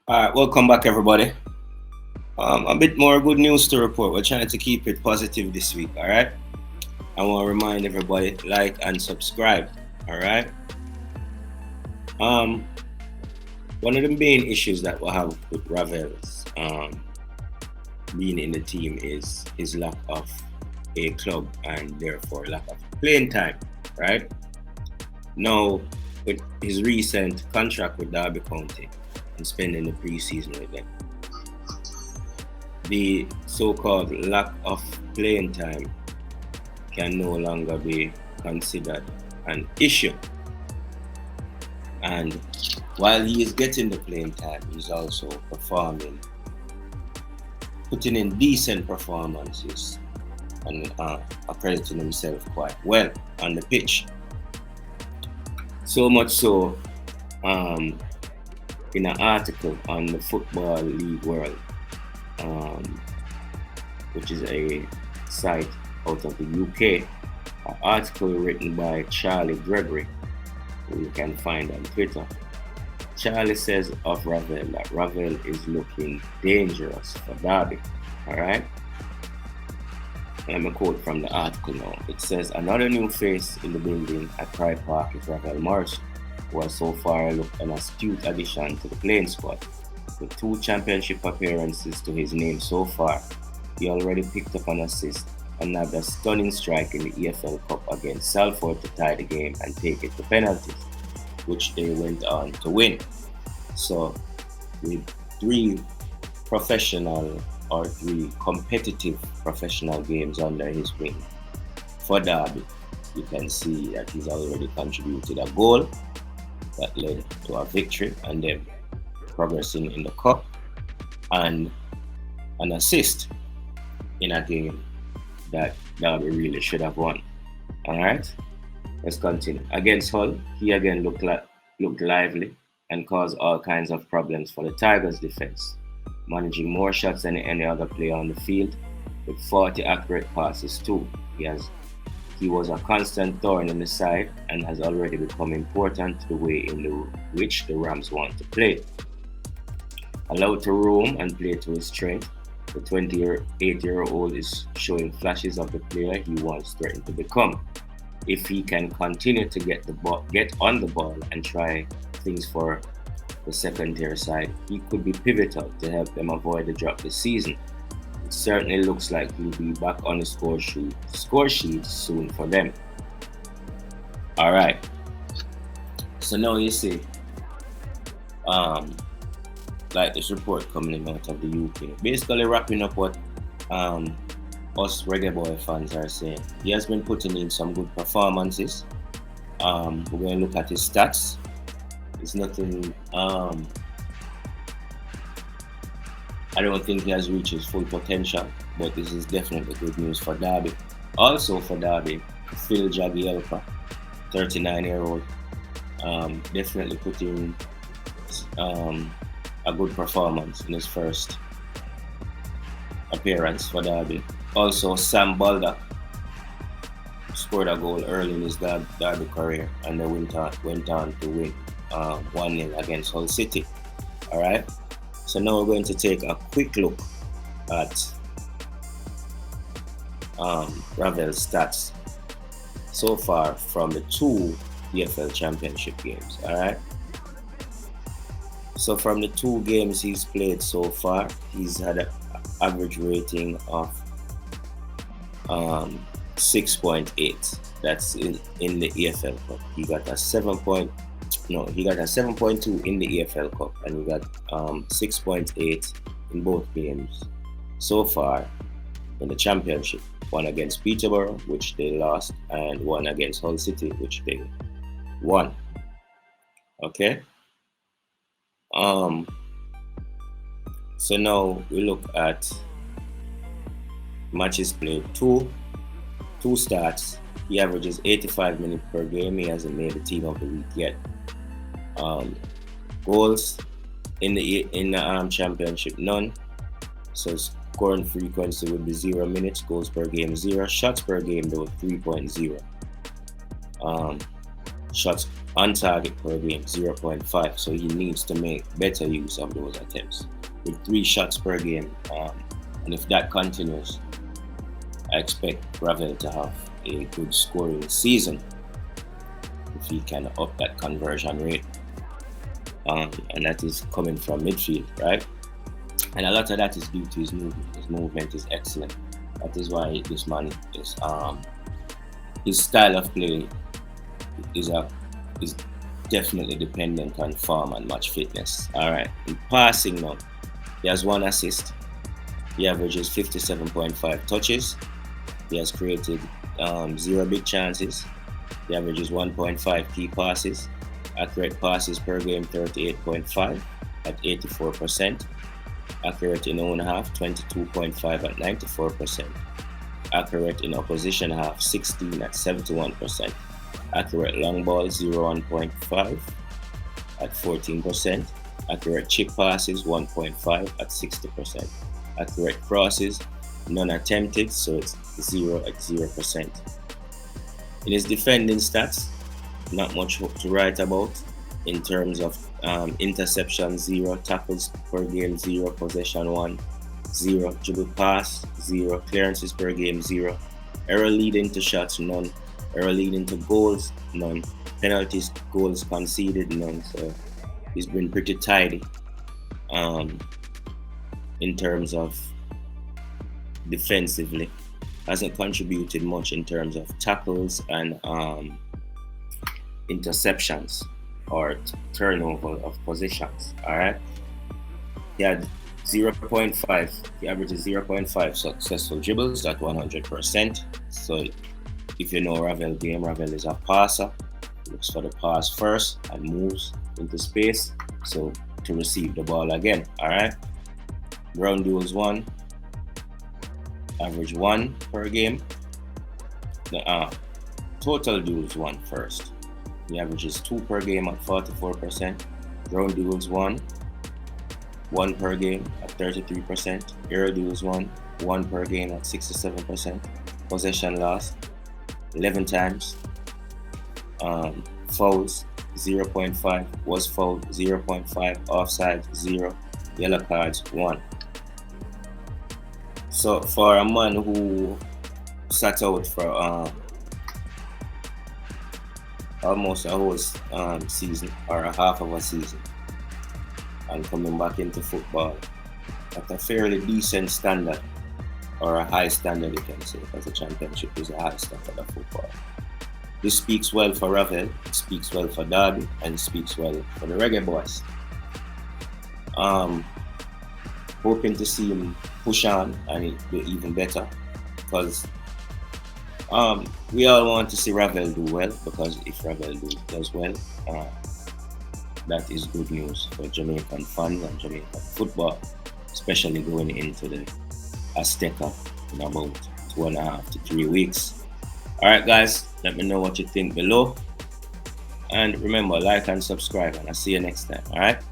All right, welcome back, everybody. A bit more good news to report. We're trying to keep it positive this week. All right. I want to remind everybody like and subscribe. All right. Um, One of the main issues that we have with Ravel's being in the team is his lack of a club and therefore lack of playing time. Right now, with his recent contract with Derby County and spending the preseason with them, the so-called lack of playing time can no longer be considered an issue. And while he is getting the playing time, he's also performing, putting in decent performances and accrediting himself quite well on the pitch. So much so, um, in an article on the Football League World, um, which is a site out of the UK, an article written by Charlie Gregory, who you can find on Twitter. Charlie says of Ravel that Ravel is looking dangerous for Derby. All right. Let me quote from the article now. It says another new face in the building at Pride Park is Ravel Morrison, who has so far looked an astute addition to the playing squad. With 2 championship appearances to his name so far, he already picked up an assist and nabbed a stunning strike in the EFL Cup against Salford to tie the game and take it to penalties, which they went on to win. So, with 3 competitive professional games under his wing for Derby, you can see that he's already contributed a goal that led to a victory and then progressing in the cup, and an assist in a game that Derby really should have won. All right, let's continue. Against Hull, he again looked lively and caused all kinds of problems for the Tigers' defense, managing more shots than any other player on the field with 40 accurate passes too. He was a constant thorn in the side and has already become important to the way in which the Rams want to play. Allowed to roam and play to his strength, the 28-year-old is showing flashes of the player he once threatened to become. If he can continue to get on the ball and try things for the second tier side, he could be pivotal to help them avoid the drop this season. It certainly looks like he'll be back on the score sheet soon for them. All right. So now you see, um, like this report coming out of the UK, basically wrapping up what um, us Reggae Boy fans are saying. He has been putting in some good performances. We're going to look at his stats. It's nothing. I don't think he has reached his full potential, but this is definitely good news for Derby. Also for Derby, Phil Jagielka, 39-year-old, definitely putting a good performance in his first appearance for Derby. Also, Sam Baldock scored a goal early in his Derby career, and they went on to win 1-0 against Hull City. All right. So now we're going to take a quick look at Ravel's stats so far from the 2 EFL Championship games. All right. So from the 2 games he's played so far, he's had an average rating of 6.8. That's in the EFL Cup. He got a 7.2 in the EFL Cup, and he got 6.8 in both games so far in the Championship. One against Peterborough, which they lost, and one against Hull City, which they won. Okay. Um. So now we look at matches played. Two starts. He averages 85 minutes per game. He hasn't made the team of the week yet. Goals in the championship, none. So scoring frequency would be 0 minutes. Goals per game 0. Shots per game though 3.0. Shots on target per game 0.5, so he needs to make better use of those attempts with 3 shots per game, and if that continues, I expect Ravel to have a good scoring season if he can up that conversion rate, and that is coming from midfield, right? And a lot of that is due to his movement. His movement is excellent. That is why this man is his style of play is definitely dependent on form and match fitness. All right, in passing now, he has 1 assist. He averages 57.5 touches. He has created 0 big chances. He averages 1.5 key passes. Accurate passes per game 38.5 at 84%. Accurate in own half 22.5 at 94%. Accurate in opposition half 16 at 71%. Accurate long ball 0.1 at 14%. Accurate chip passes 1.5 at 60%. Accurate crosses none attempted, so it's 0 at 0%. In his defending stats, not much to write about in terms of interception 0, tackles per game 0, possession 1, 0, dribble pass 0, clearances per game 0, error leading to shots none, error leading to goals none, penalties, goals conceded none. So he's been pretty tidy in terms of defensively. Hasn't contributed much in terms of tackles and interceptions or turnover of positions. All right, he had 0.5. He averages 0.5 successful dribbles at 100%. So if you know Ravel game, Ravel is a passer. He looks for the pass first and moves into space, so to receive the ball again. All right, ground duels 1, average 1 per game. The total duels 1 first. He averages 2 per game at 44%. Ground duels 1 per game at 33%. Air duels 1 per game at 67%. Possession lost 11 times. Fouls 0.5. Was fouled 0.5. Offside 0. Yellow cards 1. So for a man who sat out for almost a whole season or a half of a season and coming back into football at a fairly decent standard, or a high standard you can say, because the championship is a high standard of football. This speaks well for Ravel, it speaks well for Derby, and it speaks well for the Reggae Boyz. Hoping to see him push on and do even better, because we all want to see Ravel do well, because if Ravel does well, that is good news for Jamaican fans and Jamaican football, especially going into the Azteca in about 2.5 to 3 weeks. Alright guys, let me know what you think below, and remember, like and subscribe, and I'll see you next time. Alright.